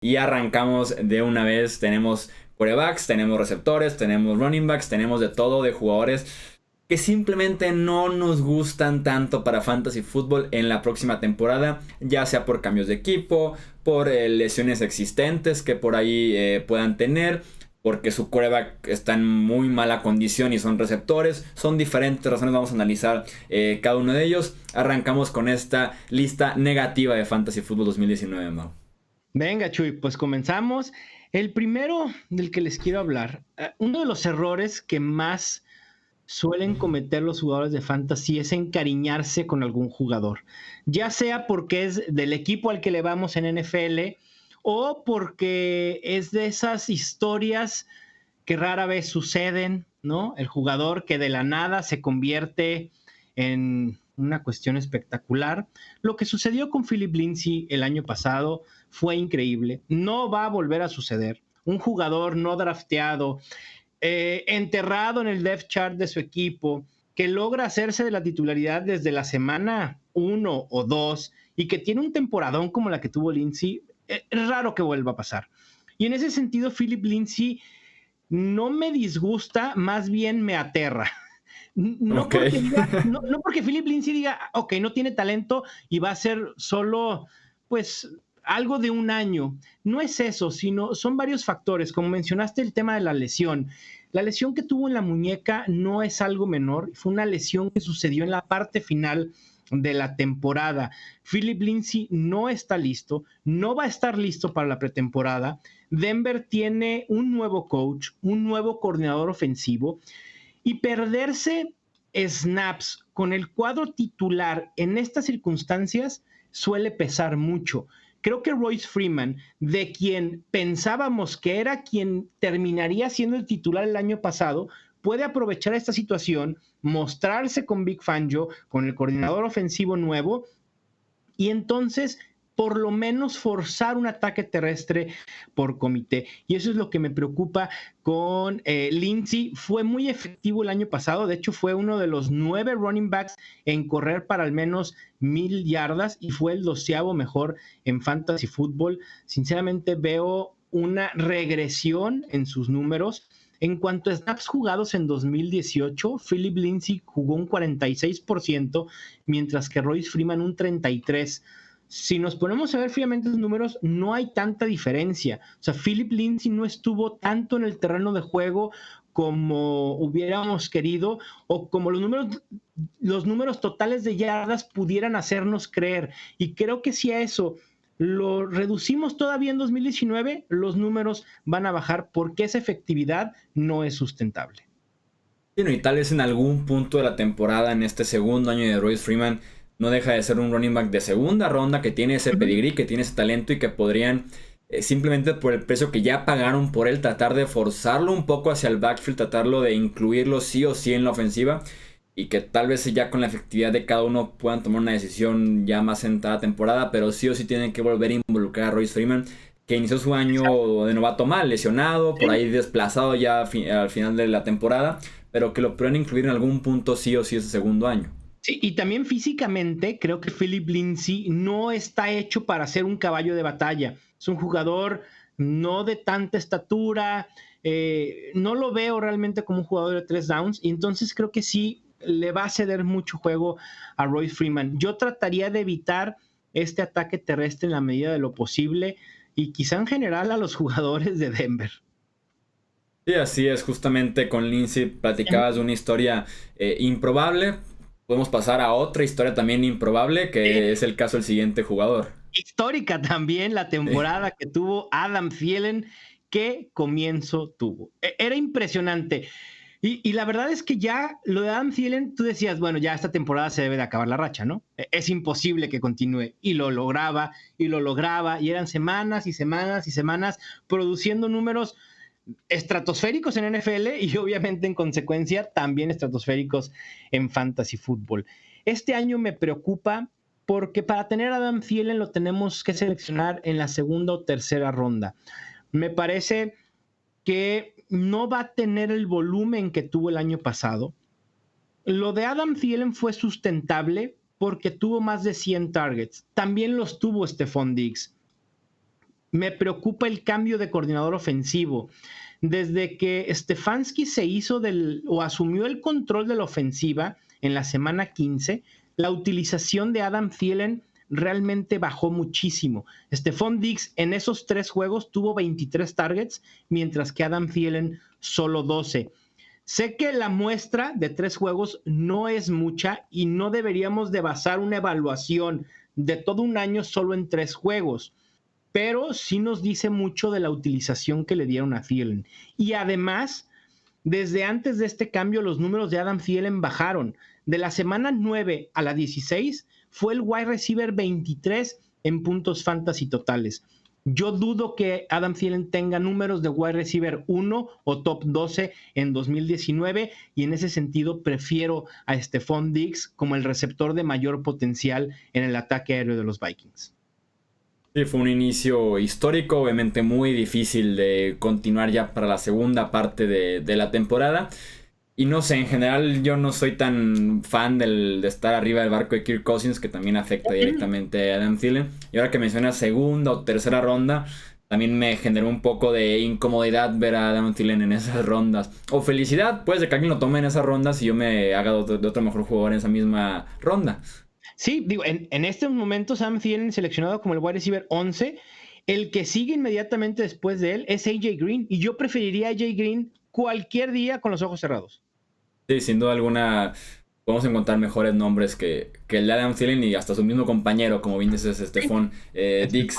Y arrancamos de una vez. Tenemos quarterbacks, tenemos receptores, tenemos running backs, tenemos de todo de jugadores que simplemente no nos gustan tanto para fantasy fútbol en la próxima temporada, ya sea por cambios de equipo, por lesiones existentes que por ahí puedan tener, porque su quarterback está en muy mala condición y son receptores. Son diferentes razones, vamos a analizar cada uno de ellos. Arrancamos con esta lista negativa de fantasy fútbol 2019, Mau. Venga, Chuy, pues comenzamos. El primero del que les quiero hablar, uno de los errores que más suelen cometer los jugadores de fantasy es encariñarse con algún jugador, ya sea porque es del equipo al que le vamos en NFL o porque es de esas historias que rara vez suceden, ¿no? El jugador que de la nada se convierte en una cuestión espectacular. Lo que sucedió con Philip Lindsay el año pasado fue increíble. No va a volver a suceder. Un jugador no drafteado, enterrado en el depth chart de su equipo, que logra hacerse de la titularidad desde la semana 1 o 2 y que tiene un temporadón como la que tuvo Lindsay, es raro que vuelva a pasar. Y en ese sentido, Philip Lindsay no me disgusta, más bien me aterra. No, Ok. porque diga, no porque Philip Lindsay diga, ok, no tiene talento y va a ser solo, pues, algo de un año. No es eso, sino son varios factores. Como mencionaste, el tema de la lesión. La lesión que tuvo en la muñeca no es algo menor, fue una lesión que sucedió en la parte final de la temporada. Philip Lindsay no está listo, no va a estar listo para la pretemporada. Denver tiene un nuevo coach, un nuevo coordinador ofensivo, y perderse snaps con el cuadro titular en estas circunstancias suele pesar mucho. Creo que Royce Freeman, de quien pensábamos que era quien terminaría siendo el titular el año pasado, puede aprovechar esta situación, mostrarse con Vic Fangio, con el coordinador ofensivo nuevo, y entonces por lo menos forzar un ataque terrestre por comité. Y eso es lo que me preocupa con Lindsay. Fue muy efectivo el año pasado, de hecho fue uno de los 9 running backs en correr para al menos 1000 yardas y fue el 12º mejor en fantasy fútbol. Sinceramente veo una regresión en sus números. En cuanto a snaps jugados en 2018, Philip Lindsay jugó un 46%, mientras que Royce Freeman un 33%. Si nos ponemos a ver fríamente los números, no hay tanta diferencia. O sea, Philip Lindsay no estuvo tanto en el terreno de juego como hubiéramos querido o como los números totales de yardas pudieran hacernos creer. Y creo que si a eso lo reducimos todavía en 2019, los números van a bajar porque esa efectividad no es sustentable. Y tal vez en algún punto de la temporada, en este segundo año de Royce Freeman, no deja de ser un running back de segunda ronda que tiene ese pedigrí, que tiene ese talento y que podrían simplemente por el precio que ya pagaron por él tratar de forzarlo un poco hacia el backfield, tratarlo de incluirlo sí o sí en la ofensiva y que tal vez ya con la efectividad de cada uno puedan tomar una decisión ya más en cada temporada, pero sí o sí tienen que volver a involucrar a Royce Freeman, que inició su año de novato mal, lesionado, por ahí desplazado ya al final de la temporada, pero que lo puedan incluir en algún punto sí o sí ese segundo año. Sí, y también físicamente creo que Philip Lindsay no está hecho para ser un caballo de batalla. Es un jugador no de tanta estatura, no lo veo realmente como un jugador de 3 downs, y entonces creo que sí le va a ceder mucho juego a Royce Freeman. Yo trataría de evitar este ataque terrestre en la medida de lo posible y quizá en general a los jugadores de Denver. Sí, así es, justamente con Lindsay platicabas de una historia improbable. Podemos pasar a otra historia también improbable, que es el caso del siguiente jugador. Histórica también la Sí. temporada que tuvo Adam Thielen. Qué comienzo tuvo. Era impresionante. Y la verdad es que ya lo de Adam Thielen, tú decías, bueno, ya esta temporada se debe de acabar la racha, ¿no? Es imposible que continúe. Y lo lograba, y lo lograba, y eran semanas y semanas y semanas produciendo números estratosféricos en NFL y obviamente en consecuencia también estratosféricos en fantasy fútbol. Este año me preocupa porque para tener a Adam Thielen lo tenemos que seleccionar en la segunda o tercera ronda. Me parece que no va a tener el volumen que tuvo el año pasado. Lo de Adam Thielen fue sustentable porque tuvo más de 100 targets. También los tuvo Stephon Diggs. me preocupa el cambio de coordinador ofensivo. Desde que Stefanski se hizo o asumió el control de la ofensiva en la semana 15, la utilización de Adam Thielen realmente bajó muchísimo. Stephon Diggs en esos 3 juegos tuvo 23 targets, mientras que Adam Thielen solo 12. Sé que la muestra de 3 juegos no es mucha y no deberíamos de basar una evaluación de todo un año solo en 3 juegos, pero sí nos dice mucho de la utilización que le dieron a Thielen. Y además, desde antes de este cambio, los números de Adam Thielen bajaron. De la semana 9 a la 16, fue el wide receiver 23 en puntos fantasy totales. Yo dudo que Adam Thielen tenga números de wide receiver 1 o top 12 en 2019, y en ese sentido prefiero a Stephon Diggs como el receptor de mayor potencial en el ataque aéreo de los Vikings. Sí, fue un inicio histórico, obviamente muy difícil de continuar ya para la segunda parte de la temporada. Y no sé, en general yo no soy tan fan de estar arriba del barco de Kirk Cousins, que también afecta directamente a Adam Thielen. Y ahora que mencionas segunda o tercera ronda, también me generó un poco de incomodidad ver a Adam Thielen en esas rondas. O felicidad, pues, de que alguien lo tome en esas rondas y yo me haga de otro mejor jugador en esa misma ronda. Sí, digo, en estos momentos Sam Thielen seleccionado como el wide receiver 11. El que sigue inmediatamente después de él es AJ Green, y yo preferiría a AJ Green cualquier día con los ojos cerrados. Sí, sin duda alguna podemos encontrar mejores nombres que el de Adam Thielen y hasta su mismo compañero, como bien dices, Stephon Diggs.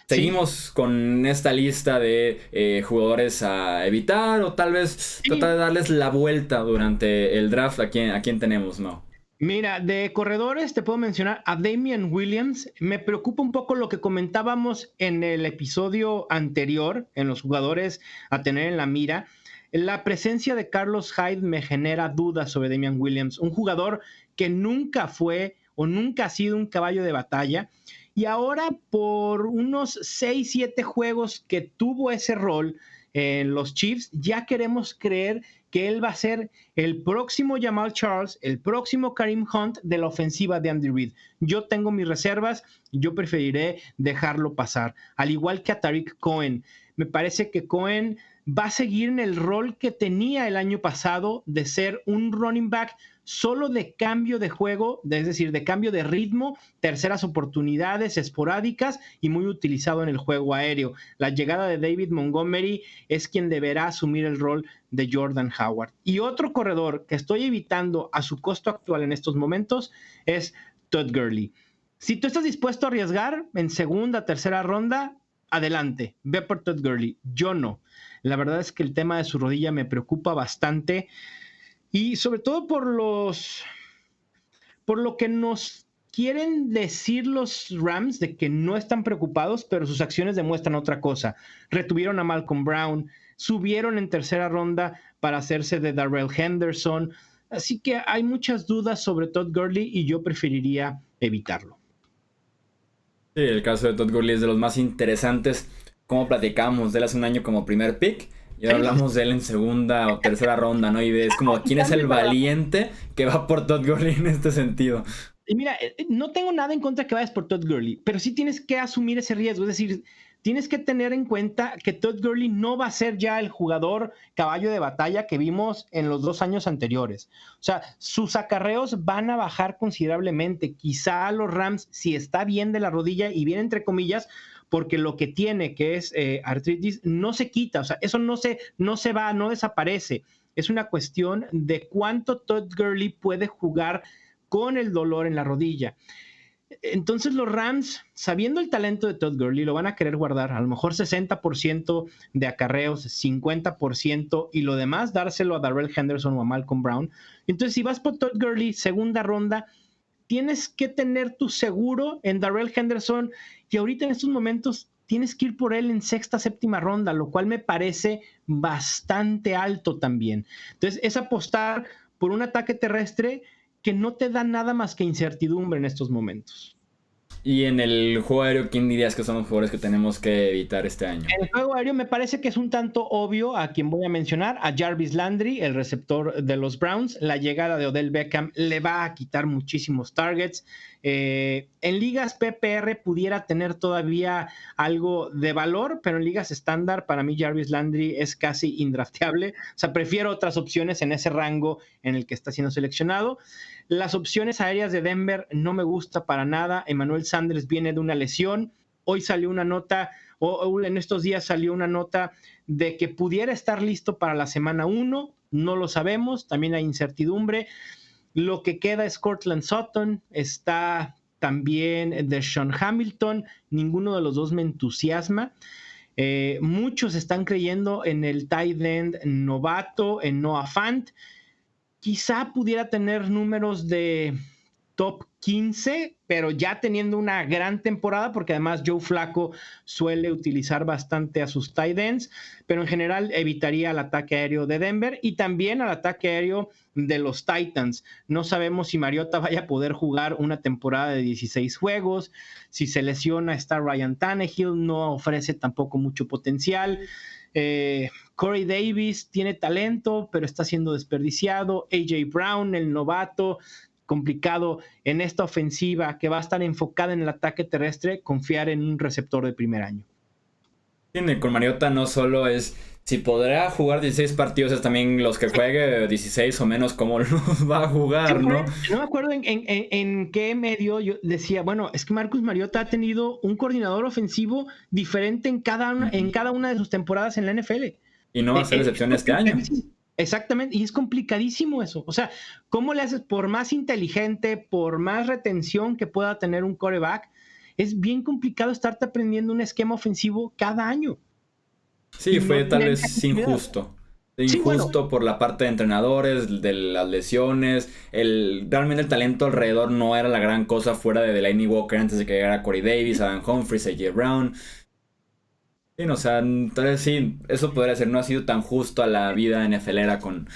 Seguimos con esta lista de jugadores a evitar, o tal vez tratar de darles la vuelta durante el draft. ¿A quién tenemos, Mau? Mira, de corredores te puedo mencionar a Damian Williams. Me preocupa un poco lo que comentábamos en el episodio anterior, en los jugadores a tener en la mira. La presencia de Carlos Hyde me genera dudas sobre Damian Williams, un jugador que nunca fue o nunca ha sido un caballo de batalla, y ahora por unos 6-7 juegos que tuvo ese rol en los Chiefs, ya queremos creer que él va a ser el próximo Jamaal Charles, el próximo Kareem Hunt de la ofensiva de Andy Reid. Yo tengo mis reservas, yo preferiré dejarlo pasar, al igual que a Tariq Cohen. Me parece que Cohen va a seguir en el rol que tenía el año pasado de ser un running back solo de cambio de juego, es decir, de cambio de ritmo, terceras oportunidades esporádicas y muy utilizado en el juego aéreo. La llegada de David Montgomery es quien deberá asumir el rol de Jordan Howard. Y otro corredor que estoy evitando a su costo actual en estos momentos es Todd Gurley. Si tú estás dispuesto a arriesgar en segunda, tercera ronda, adelante, ve por Todd Gurley. Yo no. La verdad es que el tema de su rodilla me preocupa bastante, y sobre todo por lo que nos quieren decir los Rams de que no están preocupados, pero sus acciones demuestran otra cosa. Retuvieron a Malcolm Brown, subieron en tercera ronda para hacerse de Darrell Henderson, así que hay muchas dudas sobre Todd Gurley y yo preferiría evitarlo. Sí, el caso de Todd Gurley es de los más interesantes. Como platicamos de él hace un año como primer pick, y ahora hablamos de él en segunda o tercera ronda, ¿no? Y ves como quién es el valiente que va por Todd Gurley en este sentido. Y mira, no tengo nada en contra que vayas por Todd Gurley, pero sí tienes que asumir ese riesgo. Es decir, tienes que tener en cuenta que Todd Gurley no va a ser ya el jugador caballo de batalla que vimos en los 2 años anteriores. O sea, sus acarreos van a bajar considerablemente. Quizá los Rams, si está bien de la rodilla, y bien entre comillas, porque lo que tiene, que es artritis, no se quita. O sea, eso no se va, no desaparece. Es una cuestión de cuánto Todd Gurley puede jugar con el dolor en la rodilla. Entonces los Rams, sabiendo el talento de Todd Gurley, lo van a querer guardar, a lo mejor 60% de acarreos, 50%, y lo demás dárselo a Darrell Henderson o a Malcolm Brown. Entonces, si vas por Todd Gurley segunda ronda, tienes que tener tu seguro en Darrell Henderson, y ahorita en estos momentos tienes que ir por él en sexta, séptima ronda, lo cual me parece bastante alto también. Entonces, es apostar por un ataque terrestre que no te da nada más que incertidumbre en estos momentos. Y en el juego aéreo, ¿quién dirías que son los jugadores que tenemos que evitar este año? En el juego aéreo me parece que es un tanto obvio a quien voy a mencionar, a Jarvis Landry, el receptor de los Browns. La llegada de Odell Beckham le va a quitar muchísimos targets. En ligas PPR pudiera tener todavía algo de valor, pero en ligas estándar para mí Jarvis Landry es casi indrafteable. O sea, prefiero otras opciones en ese rango en el que está siendo seleccionado. Las opciones aéreas de Denver no me gusta para nada. Emmanuel Sanders viene de una lesión. Hoy salió una nota, o en estos días salió una nota de que pudiera estar listo para la semana 1. No lo sabemos, también hay incertidumbre. Lo que queda es Courtland Sutton, está también Deshaun Hamilton, ninguno de los dos me entusiasma. Muchos están creyendo en el tight end novato, en Noah Fant. Quizá pudiera tener números de top 15, pero ya teniendo una gran temporada, porque además Joe Flacco suele utilizar bastante a sus tight ends, pero en general evitaría el ataque aéreo de Denver y también al ataque aéreo de los Titans. No sabemos si Mariota vaya a poder jugar una temporada de 16 juegos, si se lesiona está Ryan Tannehill, no ofrece tampoco mucho potencial. Corey Davis tiene talento, pero está siendo desperdiciado. AJ Brown, el novato, complicado en esta ofensiva que va a estar enfocada en el ataque terrestre, confiar en un receptor de primer año. Con Mariota no solo es si podrá jugar 16 partidos, es también los que juegue 16 o menos, cómo los va a jugar, ¿no? No me acuerdo en qué medio yo decía, bueno, es que Marcus Mariota ha tenido un coordinador ofensivo diferente en cada una de sus temporadas en la NFL. Y no va a ser excepción este año. Exactamente, y es complicadísimo eso. O sea, ¿cómo le haces? Por más inteligente, por más retención que pueda tener un quarterback, es bien complicado estarte aprendiendo un esquema ofensivo cada año. Sí, fue tal vez injusto. Sí, injusto, bueno, por la parte de entrenadores, de las lesiones. Realmente el talento alrededor no era la gran cosa fuera de Delanie Walker antes de que llegara Corey Davis, Adam Humphries, AJ Brown. Sí, o sea, tal vez sí, eso podría ser, no ha sido tan justo a la vida NFLera con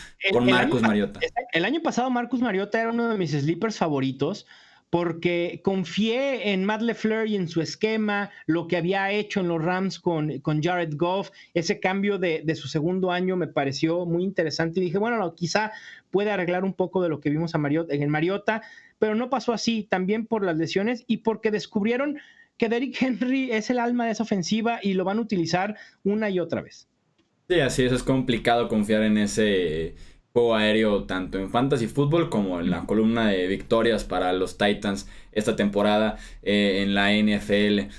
Marcus Mariota. El año pasado Marcus Mariota era uno de mis sleepers favoritos porque confié en Matt LeFleur y en su esquema, lo que había hecho en los Rams con Jared Goff, ese cambio de su segundo año me pareció muy interesante y dije, bueno, quizá puede arreglar un poco de lo que vimos en Mariota, pero no pasó así, también por las lesiones y porque descubrieron que Derrick Henry es el alma de esa ofensiva y lo van a utilizar una y otra vez. Sí, así es complicado confiar en ese juego aéreo tanto en Fantasy Football como en la columna de victorias para los Titans esta temporada en la NFL.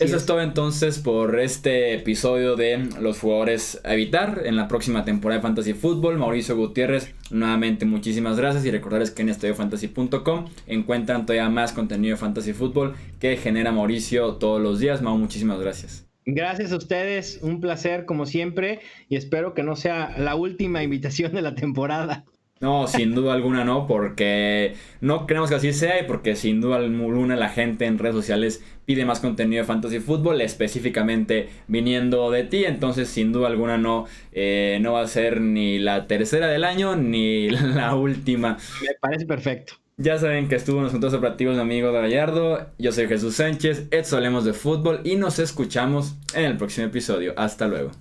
Eso es todo entonces por este episodio de los jugadores a evitar en la próxima temporada de Fantasy Football. Mauricio Gutiérrez, nuevamente muchísimas gracias y recordarles que en estudiofantasy.com encuentran todavía más contenido de Fantasy Football que genera Mauricio todos los días. Mau, muchísimas gracias. Gracias a ustedes, un placer como siempre y espero que no sea la última invitación de la temporada. No, sin duda alguna no, porque no queremos que así sea y porque sin duda alguna la gente en redes sociales pide más contenido de Fantasy Football, específicamente viniendo de ti, entonces sin duda alguna no va a ser ni la tercera del año ni la última. Me parece perfecto. Ya saben que estuvo en los puntos operativos de amigo de Gallardo, yo soy Jesús Sánchez, esto hablemos de fútbol y nos escuchamos en el próximo episodio. Hasta luego.